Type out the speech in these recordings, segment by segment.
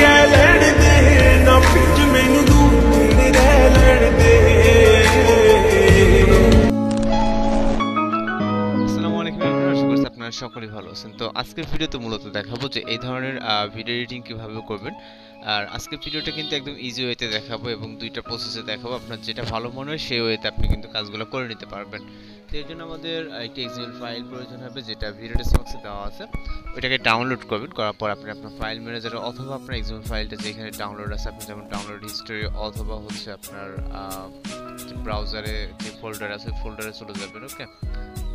ਕਹਿ ਲੈਣ ਦੇ ਨਾ ਪਿੱਛ ਮੈਨੂੰ ਦੂਰ ਰਹਿ ਲੈਣ ਦੇ। সকলেই ভালো আছেন। তো আজকের ভিডিওতে মূলত দেখাবো যে এই ধরনের ভিডিও এডিটিং কিভাবে করবেন। আর আজকের ভিডিওটা কিন্তু একদম ইজি ওয়েতে দেখাবো এবং দুইটা প্রসেসে দেখাবো, আপনার যেটা ভালো মনে হয় সেই ওয়েতে আপনি কিন্তু কাজগুলো করে নিতে পারবেন। তো এর জন্য আমাদের একটি এক্সএমএল ফাইল প্রয়োজন হবে, যেটা ভিডিও ডেসক্রিপশনে দেওয়া আছে। ওইটাকে ডাউনলোড করবেন, করার পর আপনি আপনার ফাইল ম্যানেজারে অথবা আপনার এক্সএমএল ফাইলটা যেখানে ডাউনলোড আছে, আপনি যেমন ডাউনলোড হিস্টোরি অথবা হচ্ছে আপনার ব্রাউজারে যে ফোল্ডার আছে ফোল্ডারে চলে যাবেন। ওকে,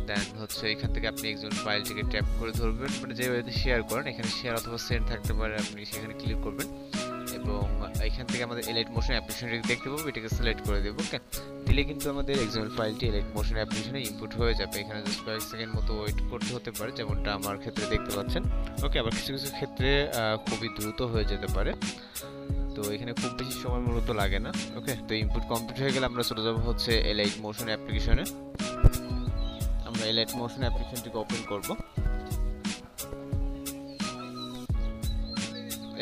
দেন হচ্ছে এখান থেকে আপনি এক্সএমএল ফাইলটিকে ট্যাপ করে ধরবেন, মানে যে ওয়েতে শেয়ার করেন, এখানে শেয়ার অথবা সেন্ড থাকতে পারে, আপনি সেখানে ক্লিক করবেন এবং এখান থেকে আমাদের এলাইট মোশন অ্যাপ্লিকেশনটি দেখতে পাবো, এটাকে সিলেক্ট করে দেবো। ওকে, দিলে কিন্তু আমাদের এক্সএমএল ফাইলটি এলাইট মোশন অ্যাপ্লিকেশনে ইনপুট হয়ে যাবে। এখানে জাস্ট কয়েক সেকেন্ড মতো ওয়েট করতে হতে পারে, যেমনটা আমার ক্ষেত্রে দেখতে পাচ্ছেন। ওকে, আবার কিছু কিছু ক্ষেত্রে খুবই দ্রুত হয়ে যেতে পারে, তো এখানে খুব বেশি সময় মূলত লাগে না। ওকে, তো ইনপুট কমপ্লিট হয়ে গেলে আমরা চলে যাবো হচ্ছে এলাইট মোশন অ্যাপ্লিকেশনে। আমরা এলাইট মোশন অ্যাপ্লিকেশনটিকে ওপেন করব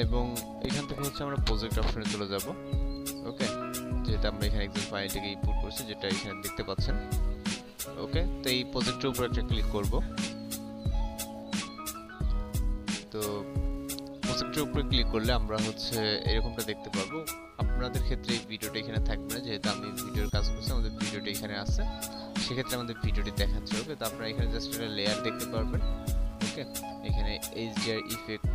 এবং এখান থেকে হচ্ছে আমরা প্রজেক্ট অপশনে চলে যাব। ওকে, যেটা আমরা এখানে এক্সএমএল ফাইলটিকে ইনপুট করছি, যেটা এখানে দেখতে পাচ্ছেন। ওকে, তো এই প্রজেক্টের উপর একটা ক্লিক করব। তো প্রজেক্টের উপরে ক্লিক করলে আমরা হচ্ছে এরকমটা দেখতে পারবো। আপনাদের ক্ষেত্রে এই ভিডিওটা এখানে থাকবে না, যেহেতু আমি ভিডিওর কাজ করছি, আমাদের ভিডিওটা এখানে আছে, সেক্ষেত্রে আমাদের ভিডিওটি দেখাচ্ছে। ওকে, তো আপনারা এখানে জাস্ট একটা লেয়ার দেখতে পারবেন। ওকে, এখানে এইচডিআর ইফেক্ট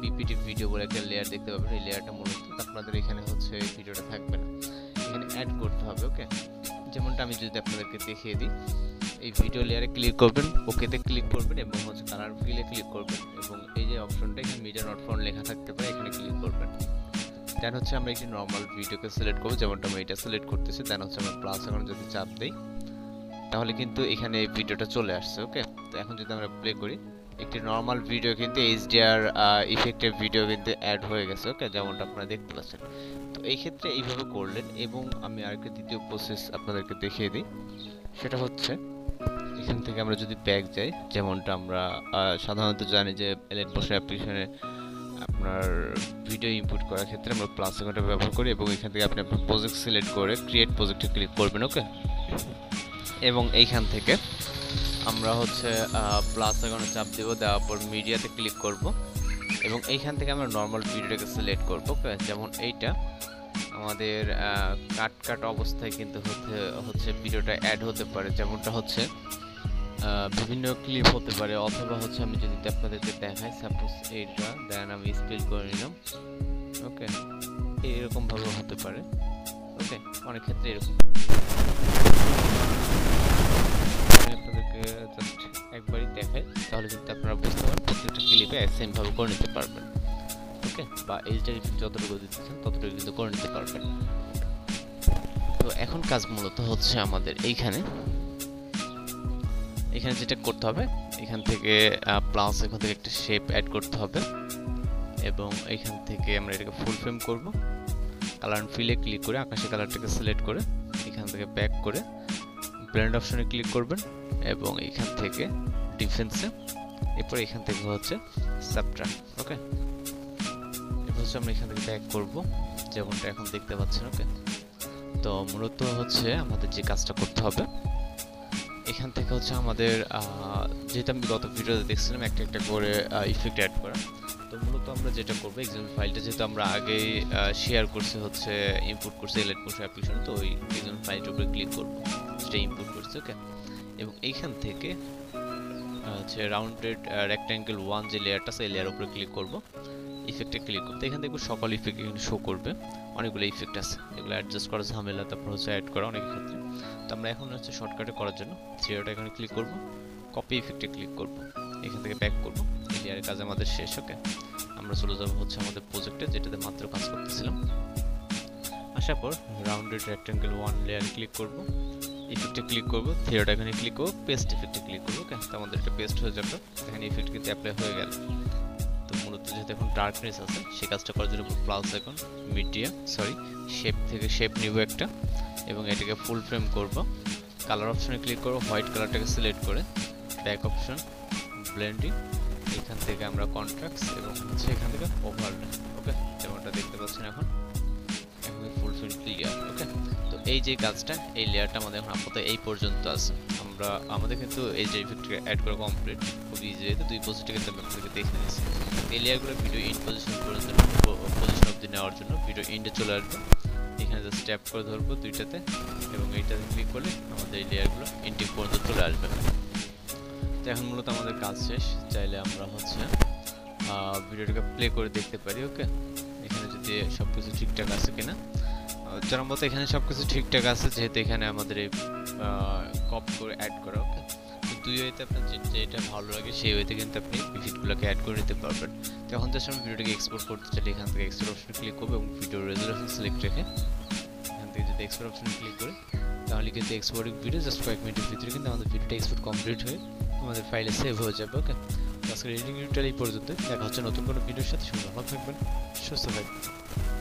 পিপিটি ভিডিও বলে একটা লেয়ার দেখতে পাবেন। এই লেয়ারটা মূলত আপনাদের এখানে হচ্ছে ভিডিওটা থাকবে না, এখানে অ্যাড করতে হবে। ওকে, যেমনটা আমি যদি আপনাদেরকে দেখিয়ে দিই, এই ভিডিও লেয়ারে ক্লিক করবেন, ওকেতে ক্লিক করবেন এবং হচ্ছে কালার ফিলে ক্লিক করবেন এবং এই যে অপশনটা এখানে মিডিয়া নট ফাউন্ড লেখা থাকতে পারে, এখানে ক্লিক করবেন। দেন হচ্ছে আমরা একটি নর্মাল ভিডিওকে সিলেক্ট করব, যেমনটা আমি এটা সিলেক্ট করতেছি। দেন হচ্ছে আমরা প্লাস এখন যদি চাপ দেই তাহলে কিন্তু এখানে এই ভিডিওটা চলে আসছে। ওকে, তো এখন যদি আমরা প্লে করি, একটি নর্মাল ভিডিও কিন্তু এইচডিআর ইফেক্টের ভিডিও কিন্তু অ্যাড হয়ে গেছে। ওকে, যেমনটা আপনারা দেখতে পাচ্ছেন। তো এই ক্ষেত্রে এইভাবে করলেন এবং আমি আরেকটা দ্বিতীয় প্রসেস আপনাদেরকে দেখিয়ে দিই, সেটা হচ্ছে এখান থেকে আমরা যদি ব্যাক যাই, যেমনটা আমরা সাধারণত জানি যে এলাইট মোশন অ্যাপ্লিকেশনে আপনার ভিডিও ইনপুট করার ক্ষেত্রে আমরা প্লাস আইকনটা ব্যবহার করি এবং এখান থেকে আপনি আপনার প্রজেক্ট সিলেক্ট করে ক্রিয়েট প্রজেক্টে ক্লিক করবেন। ওকে, এবং এইখান থেকে আমরা হচ্ছে প্লাস আইকনে চাপ দেব, দেওয়ার পর মিডিয়াতে ক্লিক করব এবং এইখান থেকে আমরা নর্মাল ভিডিওটাকে সিলেক্ট করব। ওকে, যেমন এইটা আমাদের কাট অবস্থায় কিন্তু হচ্ছে ভিডিওটা অ্যাড হতে পারে, যেমনটা হচ্ছে বিভিন্ন ক্লিপ হতে পারে, অথবা হচ্ছে আমি যদি আপনাদেরকে দেখাই, সাপোজ এইটা দেন আমি স্পেল করে নিলাম। ওকে, এরকম ভাবে হতে পারে। ওকে, অনেক ক্ষেত্রে এরকম। আমি আপনাদেরকে জাস্ট একবারই দেখাই, তাহলে কিন্তু আপনারা বুঝতে পারবেন প্রত্যেকটা ক্লিপে সেম ভাবে করে নিতে পারবেন। ওকে, বা এইচডিআর ইফেক্ট যতটুকু দিতেছেন ততটুকু কিন্তু করে নিতে পারবেন। তো এখন কাজ মূলত হচ্ছে আমাদের এখানে যেটা করতে হবে, এখান থেকে প্লাস এখান থেকে একটা শেপ অ্যাড করতে হবে এবং এখান থেকে আমরা এটাকে ফুল ফ্রেম করব। কালার ফিলে ক্লিক করে আকাশি কালারটাকে সিলেক্ট করে এখান থেকে ব্যাক করে ব্লেন্ড অপশনে ক্লিক করবেন এবং এখান থেকে ডিফেন্সে, এরপর এখান থেকে হচ্ছে সাবট্রাক্ট। ওকে, এরপর হচ্ছে আমরা এখান থেকে ব্যাক করব, যেমনটা এখন দেখতে পাচ্ছেন। ওকে, তো মূলত হচ্ছে আমাদের যে কাজটা করতে হবে, এখান থেকে হচ্ছে আমাদের যেটা আমি গত ভিডিওতে দেখছিলাম একটা একটা করে ইফেক্ট অ্যাড করা। তো মূলত আমরা যেটা করবো, এক্সএমএল ফাইলটা যেহেতু আমরা আগেই শেয়ার করছি, হচ্ছে ইনপুট করছি এলাইট মোশন অ্যাপ্লিকেশন, তো ওই এক্সএমএল ফাইলটার উপরে ক্লিক করবো, যেটা ইনপুট করছি। ওকে, এবং এইখান থেকে হচ্ছে রাউন্ডেড রেক্ট্যাঙ্গেল 1 যে লেয়ারটা আছে, এই লেয়ার উপরে ক্লিক করবো, ইফেক্টে ক্লিক করতে এখান থেকে সকল ইফেক্ট এখানে শো করবে। অনেকগুলো ইফেক্ট আছে, এগুলো অ্যাডজাস্ট করা ঝামেলা, তারপর হচ্ছে অ্যাড করা অনেক ক্ষেত্রে। তো আমরা এখন হচ্ছে শর্টকাটে করার জন্য থ্রিডটা এখানে ক্লিক করব, কপি ইফেক্টে ক্লিক করব, এখান থেকে ব্যাক করব। এই লেয়ারের কাজ আমাদের শেষ। ওকে, আমরা চলে যাব হচ্ছে আমাদের প্রজেক্টে, যেটাতে মাত্র কাজ করতেছিলাম। আসার পর রাউন্ডেড রেক্ট্যাঙ্গেল 1 লেয়ারে ক্লিক করব, ইফেক্টে ক্লিক করব, থ্রিডটা এখানে ক্লিক করব, পেস্ট ইফেক্টে ক্লিক করব। ওকে, তো আমাদের এটা পেস্ট হয়ে যাবে, এখানে ইফেক্ট কিন্তু অ্যাপ্লাই হয়ে গেল। তো মূলত যেহেতু এখন ডার্কনেস আছে, সেই কাজটা করার জন্য প্লাস আইকন, মিডিয়া শেপ থেকে শেপ নিব একটা এবং এটাকে ফুল ফ্রেম করব। কালার অপশনে ক্লিক করব, হোয়াইট কালারটাকে সিলেক্ট করে ব্যাক অপশন, ব্লেন্ডিং, এখান থেকে আমরা কন্ট্রাক্টস এবং হচ্ছে এখান থেকে ওভারলে, ওকে, যেমনটা দেখতে পাচ্ছেন এখন ফুল ফিল ক্লিয়ার। ওকে, তো এই যে কাজটা, এই লেয়ারটা আমাদের এখন আপাতত এই পর্যন্ত আছে। আমাদের কিন্তু এই যে ইফেক্টটা অ্যাড করা কমপ্লিট, খুব ইজি। তো দুই পজিটিভ কিন্তু আমি আপনাদেরকে দেখে নিয়েছি। এই লেয়ারগুলো ভিডিও ইন পজিশন পর্যন্ত, পজিশন অবধি নেওয়ার জন্য ভিডিও ইন্ডে চলে আসবে। এখানে জাস্ট ট্যাপ করে ধরবো দুইটাতে এবং এইটাতে ক্লিক করলে আমাদের এই লেয়ারগুলো ইনটি পর্যন্ত চলে আসবে। তো এখন মূলত আমাদের কাজ শেষ। চাইলে আমরা হচ্ছে ভিডিওটাকে প্লে করে দেখতে পারি। ওকে, এখানে যদি সবকিছু ঠিকঠাক আছে কিনা, যার মতো এখানে সবকিছু ঠিকঠাক আছে, যেহেতু এখানে আমাদের এই কপি করে অ্যাড করা। ওকে, তো দুই ওয়েতে আপনার যেটা ভালো লাগে সেই ওয়েতে কিন্তু আপনি ইফেক্টগুলোকে অ্যাড করে নিতে পারবেন। তো এখন জাস্ট আমি ভিডিওটাকে এক্সপোর্ট করতে চাইলে এখান থেকে এক্সপোর্ট অপশন ক্লিক করবো এবং ভিডিও রেজোলিউশন সিলেক্ট রেখে এখান থেকে যদি এক্সপোর্ট অপশন ক্লিক করি তাহলে কিন্তু এক্সপোর্টিং ভিডিও জাস্ট কয়েক মিনিটের ভিতরে কিন্তু আমাদের ভিডিওটা এক্সপোর্ট কমপ্লিট হয়ে আমাদের ফাইলে সেভ হয়ে যাবে। ওকে, আজকের এডিটিং ভিডিওটা এই পর্যন্ত। দেখা হচ্ছে নতুন কোনো ভিডিওর সাথে। ভালো থাকবেন, সুস্থ থাকবেন।